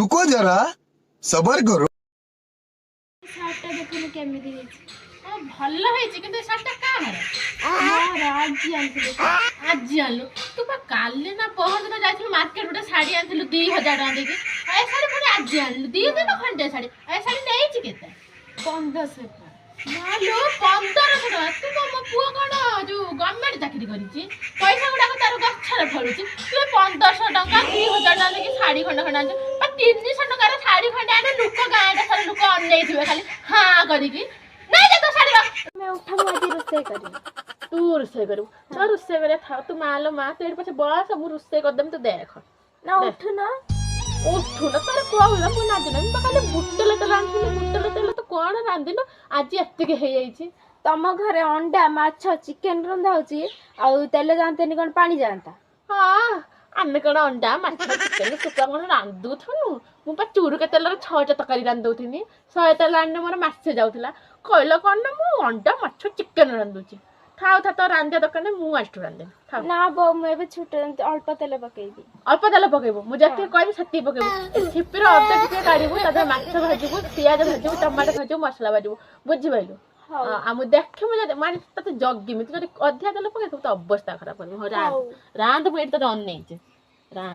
रुको जरा सबर करो। শার্টটা দেখুন কেমিতি ହେଇଛି ଭଲ ହେଇଛି କିନ୍ତୁ ଏ শার্টটা କାହାର ମୋର ଆଜି ଆଣିଲୁ ତୁ ବା କାଲି ନା ପହରଦିନ ଯାଇଥିଲୁ ମାର୍କେଟ ଗୋଟେ ଶାଢ଼ୀ ଆଣିଥିଲୁ 2000 ଟଙ୍କା ଦେଇକି ଏ ଶାଢ଼ୀ ପୁଣି ଆଜି ଆଣିଲୁ 2 ଦିନ ଖଣ୍ଡେ ଶାଢ଼ୀ ଏ ଶାଢ଼ୀ ନେଇଛି କେତେ 1500 ଟଙ୍କା ମାଲୋ 1500 ଟଙ୍କା ତୁ ମୋ ପୁଅ କଣ ଯୋଉ ଗଭର୍ଣ୍ଣମେଣ୍ଟ ଚାକିରି କରିଛି ପଇସା ଗୁଡାକ ତାର ଗଛରେ ଫଳୁଛି ତୁ 1500 ଟଙ୍କା 2000 ଟଙ୍କା ଦେଇକି ଶାଢ଼ୀ ଖଣ୍ଡେ ଖଣ୍ଡେ ଆଣିଛୁ ବା 300 ଟଙ୍କାର ଶାଢ଼ୀ ଖଣ୍ଡେ ଆଣି ଲୋକ ଗାଁରେ ସାରା ଲୋକ ଅନେଇଥିବେ ଖାଲି ହାଁ କରିକି ନାଇଁ ଯେ ତୋ ଶାଢ଼ୀର ଆମେ ଉଠା ମୁଁ ଆଜି ରୋଷେଇ କରିବି ତୁ ରୋଷେଇ କରିବୁ ତ ରୋଷେଇ କରିବା ଥାଉ ତୁ ମାଲୋ ମା ତୁ ଏଠି ପଛେ ବସ ମୁଁ ରୋଷେଇ କରିଦେବି ତୁ ଦେଖ ନା ଉଠୁନ ତୋର କହୁନ ମୁଁ ରାନ୍ଧିନି ମୁଁ ଖାଲି ବୁଟଲେ ତେଲ ଆଣିଥିଲି ବୁଟଲେ ତେଲ ତୁ କଣ ରାନ୍ଧିନୁ ଆଜି ଏତିକି ହେଇଯାଇଛି ତମ ଘରେ ଅଣ୍ଡା ମାଛ ଚିକେନ ରନ୍ଧା ହଉଛି ଆଉ ତେଲ ଯାଆନ୍ତାନି କଣ ପାଣି ଯାଆନ୍ତା ହଁ ଆମେ କଣ ଅଣ୍ଡା ମାଛ ଚିକେନ ଶୁଖୁଆ କଣ ରାନ୍ଧୁଥୁନୁ ମୁଁ ବା ଚୁରୁକା ତେଲରେ 6ଟା ତରକାରୀ ରାନ୍ଧୁଥିଲି 100 ତେଲ ଆଣିଲେ ମୋର ମାସେ ଯାଉଥିଲା କହିଲ କଣ ନା ମୁଁ ଅଣ୍ଡା ମାଛ ଚିକେନ ରାନ୍ଧୁଛି ଥାଉ ତ ରାନ୍ଧିବା ଦରକାର ନାହିଁ ମୁଁ ଆଜିଠୁ ରାନ୍ଧିବି ନା ବୋଉ ମୁଁ ଏବେ ଛୋଟ ଅଳ୍ପ ତେଲ ପକେଇବି ଅଳ୍ପ ତେଲ ପକେଇବୁ ମୁଁ ଯେତିକି କହିବି ସେତିକି ପକେଇବୁ ଠିପିର ଅଦା ଟିକେ କାଢିବୁ ତା ଦେହରେ ମାଛ ଭାଜିବୁ ପିଆଜ ଭାଜିବୁ ଟମାଟୋ ଭାଜିବୁ ମସଲା ଭାଜିବୁ ବୁଝିପାରିଲୁ ଆଉ ମୁଁ ଦେଖିବୁ ଯଦି ମାନେ ତତେ ଜଗିମି ତୁ ଯଦି ଅଧିକା ତେଲ ପକେଇଥିବୁ ତ ଅବସ୍ଥା ଖରାପ କରିବୁ ହଉ ରାନ୍ଧ ମୁଁ ଏଠି ତତେ ଅନେଇଛି।